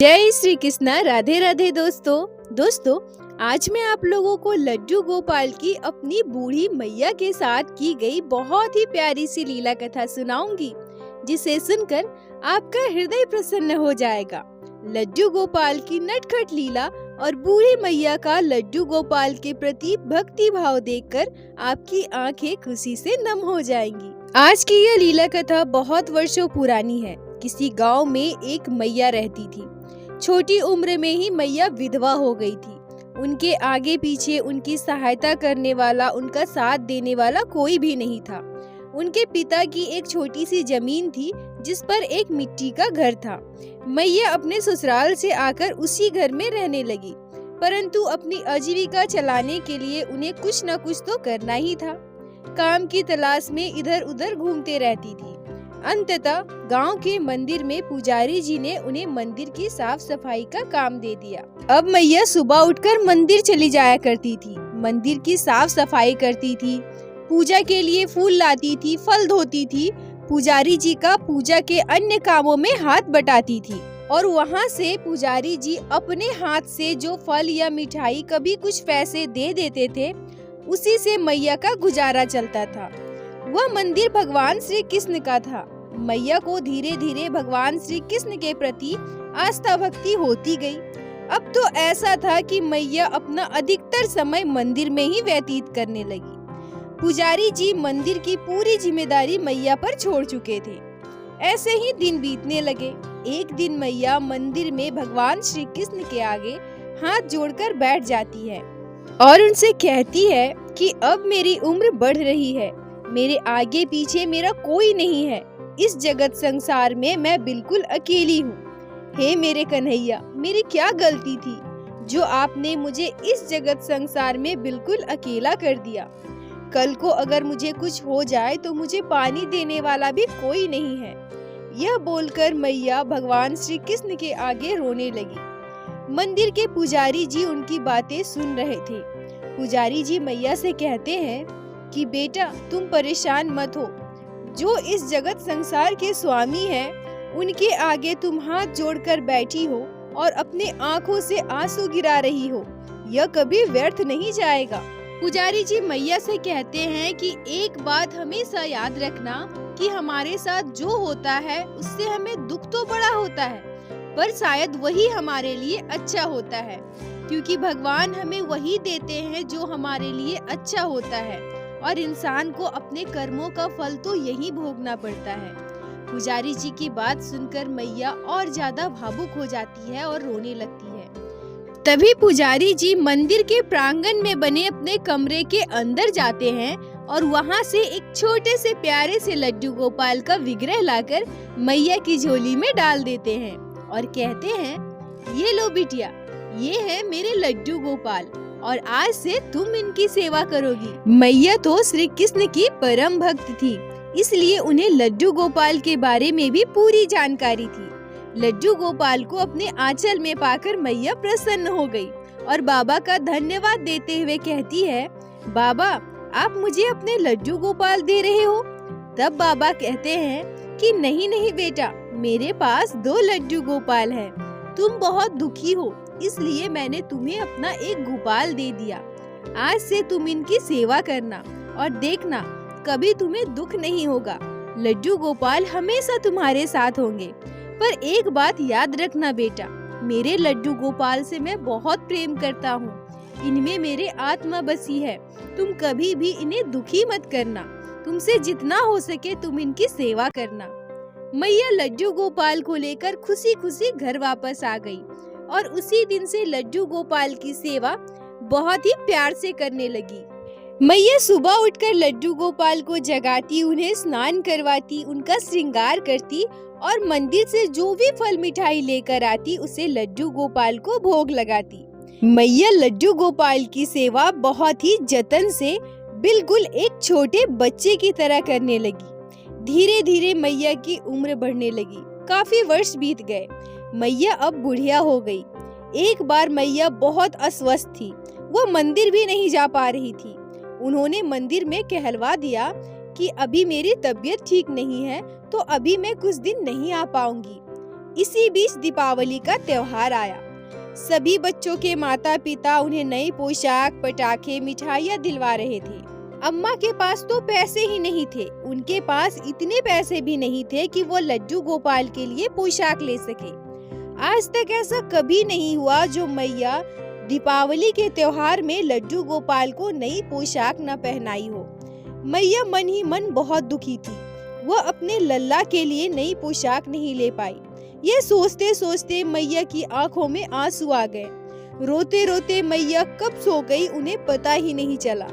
जय श्री कृष्णा। राधे राधे दोस्तों आज मैं आप लोगों को लड्डू गोपाल की अपनी बूढ़ी मैया के साथ की गई बहुत ही प्यारी सी लीला कथा सुनाऊंगी, जिसे सुनकर आपका हृदय प्रसन्न हो जाएगा। लड्डू गोपाल की नटखट लीला और बूढ़ी मैया का लड्डू गोपाल के प्रति भक्ति भाव देखकर आपकी आंखें खुशी से नम हो जाएंगी। आज की यह लीला कथा बहुत वर्षों पुरानी है। किसी गांव में एक मैया रहती थी। छोटी उम्र में ही मैया विधवा हो गई थी। उनके आगे पीछे उनकी सहायता करने वाला, उनका साथ देने वाला कोई भी नहीं था। उनके पिता की एक छोटी सी जमीन थी जिस पर एक मिट्टी का घर था। मैया अपने ससुराल से आकर उसी घर में रहने लगी, परंतु अपनी आजीविका चलाने के लिए उन्हें कुछ न कुछ तो करना ही था। काम की तलाश में इधर उधर घूमते रहती थी। अंततः गांव के मंदिर में पुजारी जी ने उन्हें मंदिर की साफ सफाई का काम दे दिया। अब मैया सुबह उठकर मंदिर चली जाया करती थी, मंदिर की साफ सफाई करती थी, पूजा के लिए फूल लाती थी, फल धोती थी, पुजारी जी का पूजा के अन्य कामों में हाथ बटाती थी। और वहाँ से पुजारी जी अपने हाथ से जो फल या मिठाई, कभी कुछ पैसे दे देते थे, उसी से मैया का गुजारा चलता था। वह मंदिर भगवान श्री कृष्ण का था। मैया को धीरे धीरे भगवान श्री कृष्ण के प्रति आस्था भक्ति होती गई। अब तो ऐसा था कि मैया अपना अधिकतर समय मंदिर में ही व्यतीत करने लगी। पुजारी जी मंदिर की पूरी जिम्मेदारी मैया पर छोड़ चुके थे। ऐसे ही दिन बीतने लगे। एक दिन मैया मंदिर में भगवान श्री कृष्ण के आगे हाथ जोड़कर बैठ जाती है और उनसे कहती है कि अब मेरी उम्र बढ़ रही है, मेरे आगे पीछे मेरा कोई नहीं है। इस जगत संसार में मैं बिल्कुल अकेली हूँ। हे मेरे कन्हैया, मेरी क्या गलती थी जो आपने मुझे इस जगत संसार में बिल्कुल अकेला कर दिया। कल को अगर मुझे कुछ हो जाए तो मुझे पानी देने वाला भी कोई नहीं है। यह बोलकर मैया भगवान श्री कृष्ण के आगे रोने लगी। मंदिर के पुजारी जी उनकी बातें सुन रहे थे। पुजारी जी मैया से कहते हैं कि बेटा, तुम परेशान मत हो। जो इस जगत संसार के स्वामी हैं, उनके आगे तुम हाथ जोड़कर बैठी हो और अपने आंखों से आंसू गिरा रही हो, यह कभी व्यर्थ नहीं जाएगा। पुजारी जी मैया से कहते हैं कि एक बात हमेशा याद रखना कि हमारे साथ जो होता है उससे हमें दुख तो बड़ा होता है, पर शायद वही हमारे लिए अच्छा होता है, क्योंकि भगवान हमें वही देते हैं जो हमारे लिए अच्छा होता है, और इंसान को अपने कर्मों का फल तो यही भोगना पड़ता है। पुजारी जी की बात सुनकर मैया और ज्यादा भावुक हो जाती है और रोने लगती है। तभी पुजारी जी मंदिर के प्रांगण में बने अपने कमरे के अंदर जाते हैं और वहाँ से एक छोटे से प्यारे से लड्डू गोपाल का विग्रह लाकर मैया की झोली में डाल देते हैं और कहते हैं, ये लो बिटिया, ये है मेरे लड्डू गोपाल और आज से तुम इनकी सेवा करोगी। मैया तो श्री कृष्ण की परम भक्त थी, इसलिए उन्हें लड्डू गोपाल के बारे में भी पूरी जानकारी थी। लड्डू गोपाल को अपने आंचल में पाकर मैया प्रसन्न हो गई और बाबा का धन्यवाद देते हुए कहती है, बाबा, आप मुझे अपने लड्डू गोपाल दे रहे हो? तब बाबा कहते हैं कि नहीं नहीं बेटा, मेरे पास 2 लड्डू गोपाल हैं। तुम बहुत दुखी हो, इसलिए मैंने तुम्हें अपना एक गोपाल दे दिया। आज से तुम इनकी सेवा करना और देखना, कभी तुम्हें दुख नहीं होगा। लड्डू गोपाल हमेशा तुम्हारे साथ होंगे। पर एक बात याद रखना बेटा, मेरे लड्डू गोपाल से मैं बहुत प्रेम करता हूँ। इनमें मेरे आत्मा बसी है। तुम कभी भी इन्हें दुखी मत करना। तुमसे जितना हो सके तुम इनकी सेवा करना। मैया लड्डू गोपाल को लेकर खुशी खुशी घर वापस आ गई और उसी दिन से लड्डू गोपाल की सेवा बहुत ही प्यार से करने लगी। मैया सुबह उठकर लड्डू गोपाल को जगाती, उन्हें स्नान करवाती, उनका श्रृंगार करती और मंदिर से जो भी फल मिठाई लेकर आती उसे लड्डू गोपाल को भोग लगाती। मैया लड्डू गोपाल की सेवा बहुत ही जतन से, बिल्कुल एक छोटे बच्चे की तरह करने लगी। धीरे धीरे मैया की उम्र बढ़ने लगी। काफी वर्ष बीत गए। मैया अब बुढ़िया हो गई। एक बार मैया बहुत अस्वस्थ थी। वो मंदिर भी नहीं जा पा रही थी। उन्होंने मंदिर में कहलवा दिया कि अभी मेरी तबीयत ठीक नहीं है, तो अभी मैं कुछ दिन नहीं आ पाऊंगी। इसी बीच दीपावली का त्योहार आया। सभी बच्चों के माता पिता उन्हें नई पोशाक, पटाखे, मिठाइयाँ दिलवा रहे थे। अम्मा के पास तो पैसे ही नहीं थे। उनके पास इतने पैसे भी नहीं थे कि वो लड्डू गोपाल के लिए पोशाक ले सके। आज तक ऐसा कभी नहीं हुआ जो मैया दीपावली के त्योहार में लड्डू गोपाल को नई पोशाक न पहनाई हो। मैया मन ही मन बहुत दुखी थी। वो अपने लल्ला के लिए नई पोशाक नहीं ले पाई। ये सोचते सोचते मैया की आंखों में आंसू आ गए। रोते रोते मैया कब सो गई उन्हें पता ही नहीं चला।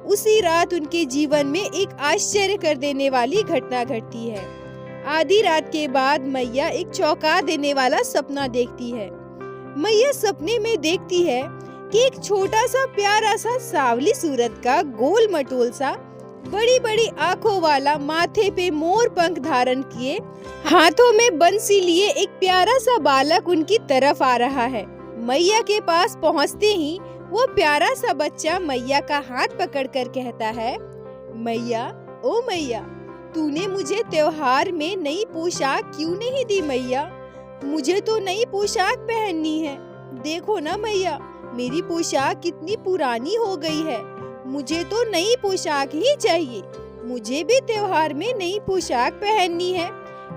उसी रात उनके जीवन में एक आश्चर्य कर देने वाली घटना घटती है। आधी रात के बाद मैया एक चौंका देने वाला सपना देखती है। मैया सपने में देखती है कि एक छोटा सा प्यारा सा सांवली सूरत का गोल मटोल सा बड़ी बड़ी आंखों वाला, माथे पे मोर पंख धारण किए, हाथों में बंसी लिए एक प्यारा सा बालक उनकी तरफ आ रहा है। मैया के पास पहुंचते ही वो प्यारा सा बच्चा मैया का हाथ पकड़कर कहता है, मैया, ओ मैया, तूने मुझे त्योहार में नई पोशाक क्यों नहीं दी मैया? मुझे तो नई पोशाक पहननी है। देखो ना मैया, मेरी पोशाक कितनी पुरानी हो गई है। मुझे तो नई पोशाक ही चाहिए। मुझे भी त्योहार में नई पोशाक पहननी है।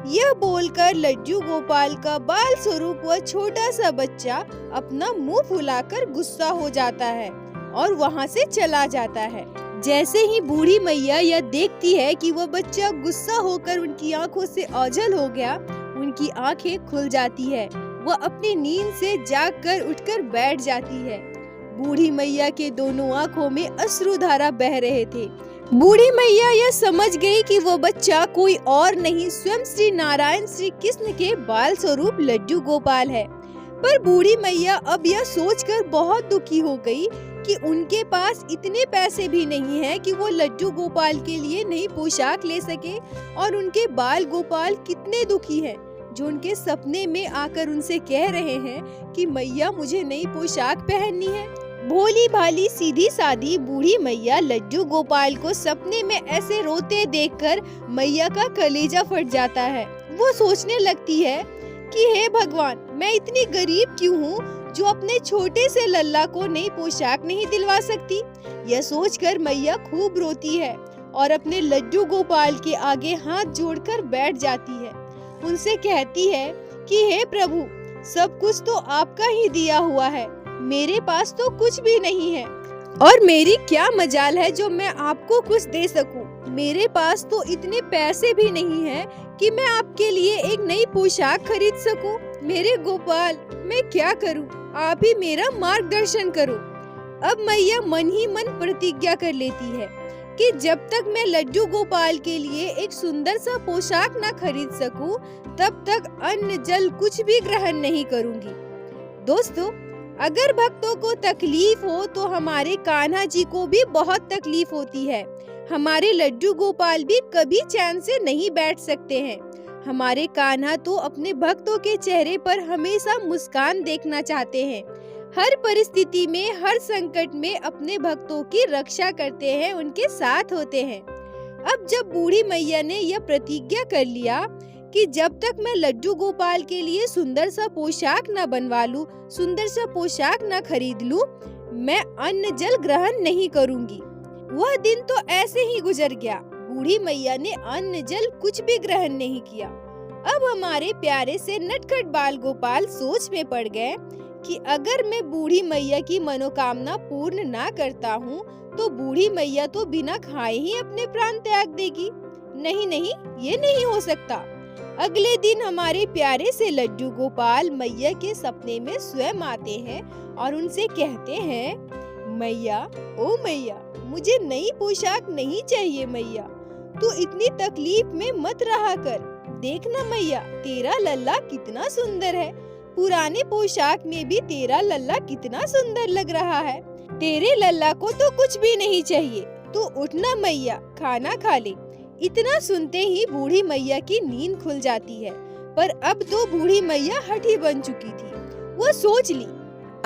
यह बोलकर लड्डू गोपाल का बाल स्वरूप वह छोटा सा बच्चा अपना मुंह फुलाकर गुस्सा हो जाता है और वहाँ से चला जाता है। जैसे ही बूढ़ी मैया यह देखती है कि वह बच्चा गुस्सा होकर उनकी आंखों से ओझल हो गया, उनकी आंखें खुल जाती है। वह अपनी नींद से जागकर उठकर बैठ जाती है। बूढ़ी मैया के दोनों आंखों में अश्रुधारा बह रहे थे। बूढ़ी मैया यह समझ गई कि वो बच्चा कोई और नहीं, स्वयं श्री नारायण श्री कृष्ण के बाल स्वरूप लड्डू गोपाल है। पर बूढ़ी मैया अब यह सोचकर बहुत दुखी हो गई कि उनके पास इतने पैसे भी नहीं है कि वो लड्डू गोपाल के लिए नई पोशाक ले सके। और उनके बाल गोपाल कितने दुखी हैं, जो उनके सपने में आकर उनसे कह रहे हैं कि मैया, मुझे नई पोशाक पहननी है। भोली भाली सीधी सादी बूढ़ी मैया लड्डू गोपाल को सपने में ऐसे रोते देखकर मैया का कलेजा फट जाता है। वो सोचने लगती है कि हे भगवान, मैं इतनी गरीब क्यों हूँ जो अपने छोटे से लल्ला को नई पोशाक नहीं दिलवा सकती। यह सोचकर मैया खूब रोती है और अपने लड्डू गोपाल के आगे हाथ जोड़कर बैठ जाती है। उनसे कहती है कि हे प्रभु, सब कुछ तो आपका ही दिया हुआ है, मेरे पास तो कुछ भी नहीं है और मेरी क्या मजाल है जो मैं आपको कुछ दे सकूं। मेरे पास तो इतने पैसे भी नहीं है कि मैं आपके लिए एक नई पोशाक खरीद सकूं। मेरे गोपाल, मैं क्या करूं? आप ही मेरा मार्गदर्शन करो। अब मैया मन ही मन प्रतिज्ञा कर लेती है कि जब तक मैं लड्डू गोपाल के लिए एक सुंदर सा पोशाक न खरीद सकूं, तब तक अन्न जल कुछ भी ग्रहण नहीं करूंगी। दोस्तों, अगर भक्तों को तकलीफ हो तो हमारे कान्हा जी को भी बहुत तकलीफ होती है। हमारे लड्डू गोपाल भी कभी चैन से नहीं बैठ सकते हैं। हमारे कान्हा तो अपने भक्तों के चेहरे पर हमेशा मुस्कान देखना चाहते हैं। हर परिस्थिति में, हर संकट में अपने भक्तों की रक्षा करते हैं, उनके साथ होते हैं। अब जब बूढ़ी मैया ने यह प्रतिज्ञा कर लिया कि जब तक मैं लड्डू गोपाल के लिए सुंदर सा पोशाक न बनवा लूं, सुंदर सा पोशाक न खरीद लूं, मैं अन्न जल ग्रहण नहीं करूंगी। वह दिन तो ऐसे ही गुजर गया। बूढ़ी मैया ने अन्न जल कुछ भी ग्रहण नहीं किया। अब हमारे प्यारे से नटखट बाल गोपाल सोच में पड़ गए कि अगर मैं बूढ़ी मैया की मनोकामना पूर्ण ना करता हूँ तो बूढ़ी मैया तो बिना खाए ही अपने प्राण त्याग देगी। नहीं नहीं, ये नहीं हो सकता। अगले दिन हमारे प्यारे से लड्डू गोपाल मैया के सपने में स्वयं आते हैं और उनसे कहते हैं, मैया, ओ मैया, मुझे नई पोशाक नहीं चाहिए मैया। तू इतनी तकलीफ में मत रहा कर। देखना मैया, तेरा लल्ला कितना सुंदर है। पुराने पोशाक में भी तेरा लल्ला कितना सुंदर लग रहा है। तेरे लल्ला को तो कुछ भी नहीं चाहिए। तू उठना मैया, खाना खा ले। इतना सुनते ही बूढ़ी मैया की नींद खुल जाती है। पर अब तो बूढ़ी मैया हठी बन चुकी थी। वो सोच ली,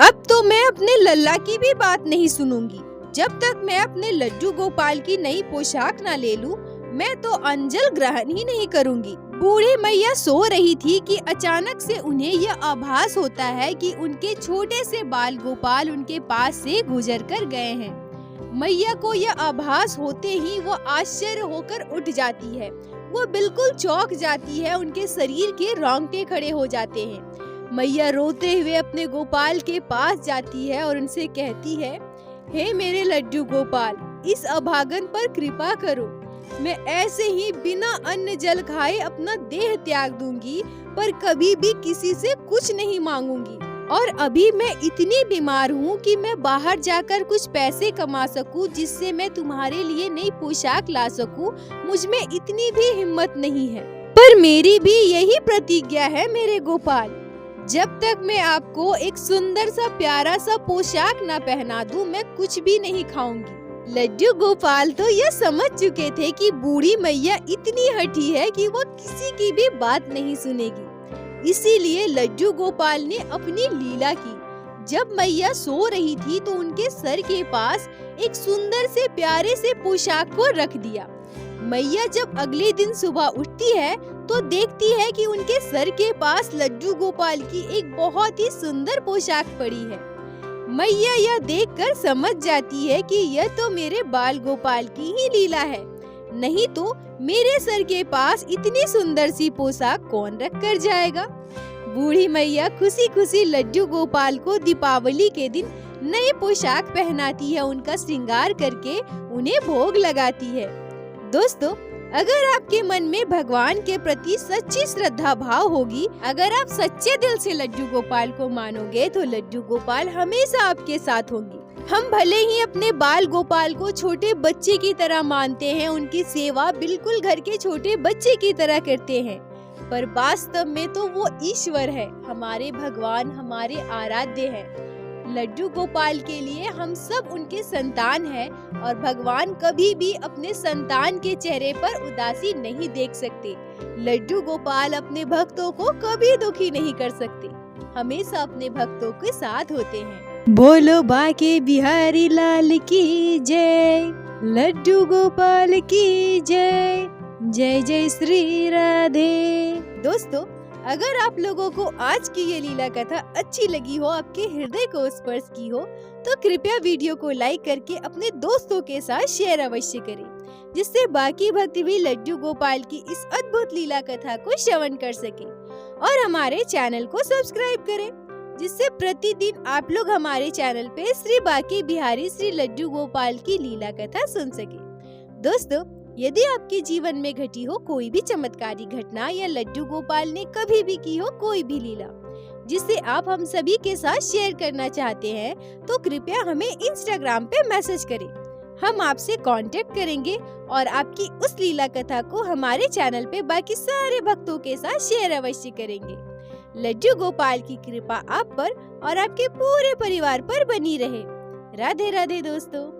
अब तो मैं अपने लल्ला की भी बात नहीं सुनूंगी। जब तक मैं अपने लड्डू गोपाल की नई पोशाक ना ले लूं, मैं तो अंजल ग्रहण ही नहीं करूंगी। बूढ़ी मैया सो रही थी कि अचानक से उन्हें यह आभास होता है कि उनके छोटे से बाल गोपाल उनके पास से गुजर कर गए हैं। मैया को यह आभास होते ही वो आश्चर्य होकर उठ जाती है। वो बिल्कुल चौंक जाती है, उनके शरीर के रोंगटे खड़े हो जाते हैं। मैया रोते हुए अपने गोपाल के पास जाती है और उनसे कहती है, हे मेरे लड्डू गोपाल, इस अभागन पर कृपा करो। मैं ऐसे ही बिना अन्न जल खाए अपना देह त्याग दूंगी, पर कभी भी किसी से कुछ नहीं मांगूंगी। और अभी मैं इतनी बीमार हूँ कि मैं बाहर जाकर कुछ पैसे कमा सकूं, जिससे मैं तुम्हारे लिए नई पोशाक ला सकूं, मुझ में इतनी भी हिम्मत नहीं है। पर मेरी भी यही प्रतिज्ञा है मेरे गोपाल, जब तक मैं आपको एक सुंदर सा प्यारा सा पोशाक न पहना दूं, मैं कुछ भी नहीं खाऊंगी। लड्डू गोपाल तो यह समझ चुके थे कि बूढ़ी मैया इतनी हठी है कि वो किसी की भी बात नहीं सुनेगी। इसीलिए लड्डू गोपाल ने अपनी लीला की। जब मैया सो रही थी तो उनके सर के पास एक सुंदर से प्यारे से पोशाक को रख दिया। मैया जब अगले दिन सुबह उठती है तो देखती है कि उनके सर के पास लड्डू गोपाल की एक बहुत ही सुंदर पोशाक पड़ी है। मैया यह देखकर समझ जाती है कि यह तो मेरे बाल गोपाल की ही लीला है, नहीं तो मेरे सर के पास इतनी सुंदर सी पोशाक कौन रख कर जाएगा। बूढ़ी मैया खुशी खुशी लड्डू गोपाल को दीपावली के दिन नई पोशाक पहनाती है, उनका श्रृंगार करके उन्हें भोग लगाती है। दोस्तों, अगर आपके मन में भगवान के प्रति सच्ची श्रद्धा भाव होगी, अगर आप सच्चे दिल से लड्डू गोपाल को मानोगे, तो लड्डू गोपाल हमेशा आपके साथ होंगी। हम भले ही अपने बाल गोपाल को छोटे बच्चे की तरह मानते हैं, उनकी सेवा बिल्कुल घर के छोटे बच्चे की तरह करते हैं, पर वास्तव में तो वो ईश्वर है, हमारे भगवान, हमारे आराध्य हैं। लड्डू गोपाल के लिए हम सब उनके संतान हैं और भगवान कभी भी अपने संतान के चेहरे पर उदासी नहीं देख सकते। लड्डू गोपाल अपने भक्तों को कभी दुखी नहीं कर सकते, हमेशा अपने भक्तों के साथ होते हैं। बोलो बाके बिहारी लाल की जय, लड्डू गोपाल की जय, जय जय श्री राधे। दोस्तों, अगर आप लोगों को आज की ये लीला कथा अच्छी लगी हो, आपके हृदय को स्पर्श की हो, तो कृपया वीडियो को लाइक करके अपने दोस्तों के साथ शेयर अवश्य करें, जिससे बाकी भक्त भी लड्डू गोपाल की इस अद्भुत लीला कथा को श्रवण कर सके। और हमारे चैनल को सब्सक्राइब करें, जिससे प्रतिदिन आप लोग हमारे चैनल पे श्री बाके बिहारी श्री लड्डू गोपाल की लीला कथा सुन सके। दोस्तों, यदि आपके जीवन में घटी हो कोई भी चमत्कारी घटना या लड्डू गोपाल ने कभी भी की हो कोई भी लीला, जिसे आप हम सभी के साथ शेयर करना चाहते हैं, तो कृपया हमें इंस्टाग्राम पे मैसेज करें। हम आपसे कांटेक्ट करेंगे और आपकी उस लीला कथा को हमारे चैनल पे बाकी सारे भक्तों के साथ शेयर अवश्य करेंगे। लड्डू गोपाल की कृपा आप पर और आपके पूरे परिवार पर बनी रहे। राधे राधे दोस्तों।